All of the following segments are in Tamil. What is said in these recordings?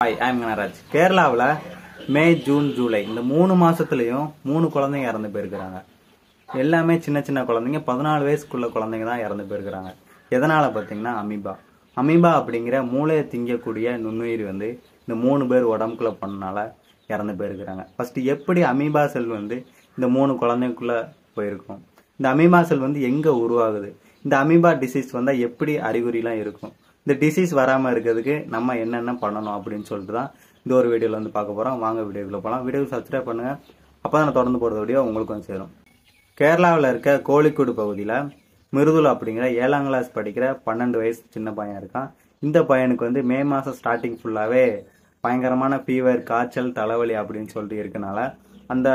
Hi, I'm Kanaraj. கேரளாவில் மே, ஜூன், ஜூலை இந்த 3 மாசத்துலயும் 3 குழந்தைங்க இறந்து போயிருக்கிறாங்க. எல்லாமே சின்ன சின்ன குழந்தைங்க, 14 வயசுக்குள்ள குழந்தைங்க தான் இறந்து போயிருக்கிறாங்க. எதனால பார்த்தீங்கன்னா அமீபா அப்படிங்கிற மூளையை திங்கக்கூடிய நுண்ணுயிர் வந்து இந்த 3 பேர் உடம்புக்குள்ள பண்ணனால இறந்து போயிருக்கிறாங்க. ஃபர்ஸ்ட் எப்படி அமீபா செல் வந்து இந்த 3 குழந்தைக்குள்ள போயிருக்கும், இந்த அமீபா செல் வந்து எங்க உருவாகுது, இந்த அமீபா டிசீஸ் வந்தா எப்படி அறிகுறிலாம் இருக்கும், இந்த டிசீஸ் வராம இருக்கிறதுக்கு நம்ம என்னென்ன பண்ணணும் அப்படின்னு சொல்லிட்டு தான் இந்த ஒரு வீடியோல வந்து பார்க்க போறோம். வாங்க வீடியோக்குள்ள போகலாம். வீடியோ சப்ஸ்கிரைப் பண்ணுங்க, அப்பதான் நான் தொடர்ந்து போடுற வீடியோ உங்களுக்கும் சேரும். கேரளாவில் இருக்க கோழிக்கோடு பகுதியில் மிருதுல் அப்படிங்கிற 7ஆம் கிளாஸ் படிக்கிற 12 வயசு சின்ன பையன் இருக்கான். இந்த பையனுக்கு வந்து மே மாசம் ஸ்டார்டிங் ஃபுல்லாவே பயங்கரமான ஃபீவர், காய்ச்சல், தலைவலி அப்படின்னு சொல்லிட்டு இருக்கனால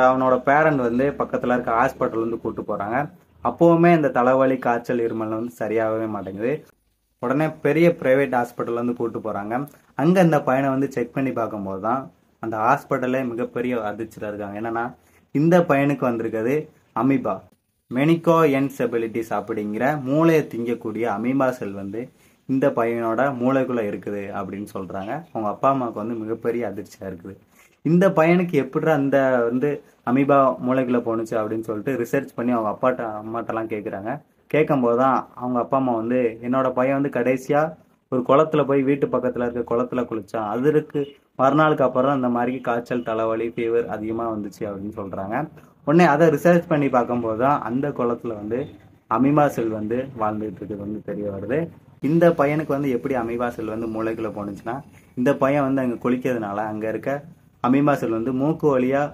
அவனோட பேரண்ட் வந்து பக்கத்துல இருக்க ஹாஸ்பிட்டல் வந்து கூட்டு போறாங்க. அப்பவுமே இந்த தலைவலி, காய்ச்சல், இருமல் வந்து சரியாகவே மாட்டேங்குது. உடனே பெரிய பிரைவேட் ஹாஸ்பிட்டல் வந்து கூட்டு போறாங்க. அங்க இந்த பையனை வந்து செக் பண்ணி பார்க்கும்போது தான் அந்த ஹாஸ்பிட்டலே மிகப்பெரிய அதிர்ச்சியில இருக்காங்க. என்னன்னா, இந்த பையனுக்கு வந்திருக்கிறது அமீபா மெனிகோ என்செபிலிட்டிஸ் அப்படிங்கிற மூளையை திங்கக்கூடிய அமீபா செல் வந்து இந்த பையனோட மூளைக்குள்ள இருக்குது அப்படின்னு சொல்றாங்க. அவங்க அப்பா அம்மாவுக்கு வந்து மிகப்பெரிய அதிர்ச்சியா இருக்குது. இந்த பையனுக்கு எப்படி அந்த அமீபா மூளைக்குள்ள போனுச்சு அப்படின்னு சொல்லிட்டு ரிசர்ச் பண்ணி அவங்க அம்மாட்டெல்லாம் கேட்குறாங்க. கேட்கும்போது தான் அவங்க அப்பா அம்மா வந்து, என்னோட பையன் வந்து கடைசியா ஒரு குளத்துல போய் வீட்டு பக்கத்துல இருக்க குளத்துல குளிச்சான், அதற்கு மறுநாளுக்கு அப்புறம் இந்த மாதிரி காய்ச்சல், தலைவலி, ஃபீவர் அதிகமா வந்துச்சு அப்படின்னு சொல்றாங்க. உடனே அதை ரிசர்ச் பண்ணி பார்க்கும்போது தான் அந்த குளத்துல வந்து அமீபா செல் வந்து வாழ்ந்துட்டு இருக்குது வந்து தெரிய வருது. இந்த பையனுக்கு வந்து எப்படி அமீபா செல் வந்து மூளைக்குள்ள போனுச்சுன்னா, இந்த பையன் வந்து அங்க குளிக்கிறதுனால அங்க இருக்க அமீபா செல் வந்து மூக்கு வழியா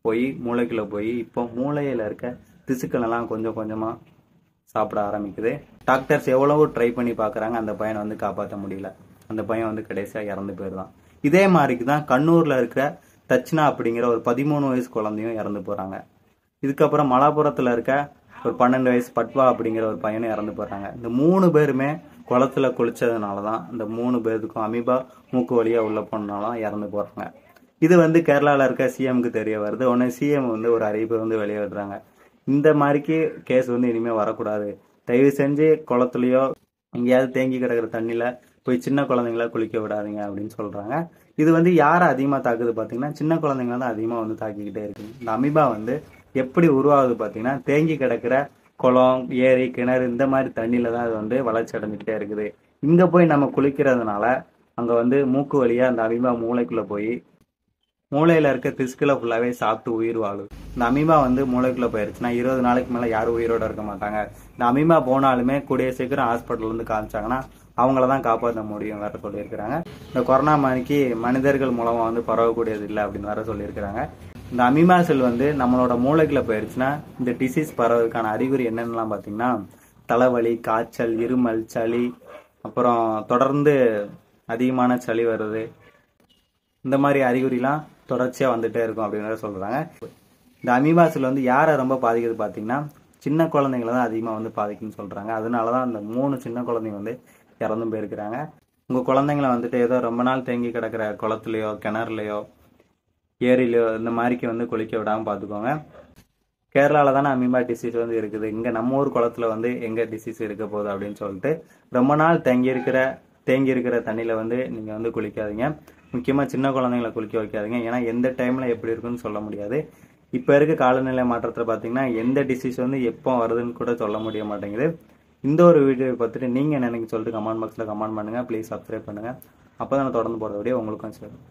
போய் மூளைக்குள்ள போய் இப்போ மூளையில இருக்க திசுக்கள் எல்லாம் கொஞ்சம் கொஞ்சமா சாப்பிட ஆரம்பிக்குது. டாக்டர்ஸ் எவ்வளவோ ட்ரை பண்ணி பாக்குறாங்க, அந்த பையனை வந்து காப்பாற்ற முடியல. அந்த பையன் வந்து கடைசியா இறந்து போயிருதான். இதே மாதிரிக்கு தான் கண்ணூர்ல இருக்கிற தட்சிணா அப்படிங்கிற ஒரு 13 வயசு குழந்தையும் இறந்து போறாங்க. இதுக்கப்புறம் மலாபுரத்துல இருக்க ஒரு 12 வயசு பட்வா அப்படிங்கிற ஒரு பையனும் இறந்து போறாங்க. இந்த 3 பேருமே குளத்துல குளிச்சதுனாலதான் இந்த 3 பேருக்கும் அமீபா மூக்கு வழியா உள்ள போனனால இறந்து போறாங்க. இது வந்து கேரளால இருக்க சிஎம்க்கு தெரிய வருது. உடனே சிஎம் வந்து ஒரு அறிவிப்பை வந்து வெளியே விடுறாங்க. இந்த மாதிரிக்கு கேஸ் வந்து இனிமே வரக்கூடாது, தயவு செஞ்சு குளத்துலயோ எங்கேயாவது தேங்கி கிடக்கிற தண்ணியில போய் சின்ன குழந்தைங்கள குளிக்க விடாதீங்க அப்படின்னு சொல்றாங்க. இது வந்து யாரை அதிகமா தாக்குது பாத்தீங்கன்னா, சின்ன குழந்தைங்கள தான் அதிகமா வந்து தாக்கிக்கிட்டே இருக்கு. இந்த அமீபா வந்து எப்படி உருவாகுது பாத்தீங்கன்னா, தேங்கி கிடக்கிற குளம், ஏரி, கிணறு இந்த மாதிரி தண்ணியில தான் அது வந்து வளர்ச்சி அடைஞ்சுக்கிட்டே இருக்குது. இங்க போய் நம்ம குளிக்கிறதுனால அங்க வந்து மூக்கு வழியா அந்த அமீபா மூளைக்குள்ள போய் மூளையில இருக்க திசுக்களை ஃபுல்லாவே சாப்பிட்டு உயிர் வாழும். இந்த அமீபா வந்து மூளைக்குள்ள போயிருச்சுன்னா 20 நாளைக்கு மேல யாரும் உயிரோட இருக்க மாட்டாங்க. இந்த அமீபா போனாலுமே கூடிய சீக்கிரம் ஹாஸ்பிட்டல் வந்து காமிச்சாங்கன்னா அவங்களதான் காப்பாற்ற முடியும் வேற சொல்லியிருக்கிறாங்க. இந்த கொரோனா மாதிரிக்கு மனிதர்கள் மூலமா வந்து பரவக்கூடியது இல்லை அப்படின்னு வேற சொல்லியிருக்கிறாங்க. இந்த அமீபா செல் வந்து நம்மளோட மூளைக்குள்ள போயிருச்சுன்னா இந்த டிசீஸ் பரவதுக்கான அறிகுறி என்னென்னலாம் பாத்தீங்கன்னா, தலைவலி, காய்ச்சல், இருமல், சளி, அப்புறம் தொடர்ந்து அதிகமான சளி வருது, இந்த மாதிரி அறிகுறிலாம் தொடர்ச்சியா வந்துட்டே இருக்கும் அப்படின்னு சொல்றாங்க. இந்த அமீபா செல் வந்து யாரை ரொம்ப பாதிக்குது பாத்தீங்கன்னா, சின்ன குழந்தைங்களை தான் அதிகமா வந்து பாதிக்குன்னு சொல்றாங்க. அதனாலதான் அந்த 3 சின்ன குழந்தைங்க வந்து இறந்தும் போயிருக்கிறாங்க. உங்க குழந்தைங்களை வந்துட்டு ஏதோ ரொம்ப நாள் தேங்கி கிடக்கிற குளத்துலயோ, கிணறுலயோ, ஏரியிலயோ இந்த மாதிரிக்கு வந்து குளிக்க விடாம பாத்துக்கோங்க. கேரளால தானே அமீபா டிசீஸ் வந்து இருக்குது, இங்க நம்ம ஊர் குளத்துல வந்து எங்க டிசீஸ் இருக்க போகுது அப்படின்னு சொல்லிட்டு ரொம்ப நாள் தேங்கி இருக்கிற தண்ணியில வந்து நீங்க வந்து குளிக்காதீங்க. முக்கியமா சின்ன குழந்தைங்களை குளிக்க வைக்காதீங்க. ஏன்னா எந்த டைம்ல எப்படி இருக்குன்னு சொல்ல முடியாது. இப்ப இருக்க காலநிலை மாற்றத்துல பாத்தீங்கன்னா எந்த டிசீஸ் வந்து எப்போ வருதுன்னு கூட சொல்ல முடிய மாட்டேங்குது. இந்த ஒரு வீடியோ பார்த்துட்டு நீங்க என்ன சொல்லிட்டு கமெண்ட் பாக்ஸ்ல கமெண்ட் பண்ணுங்க. ப்ளீஸ் சப்ஸ்கிரைப் பண்ணுங்க, அப்பதான் நான் தொடர்ந்து போற வீடியோ உங்களுக்கும் சேரும்.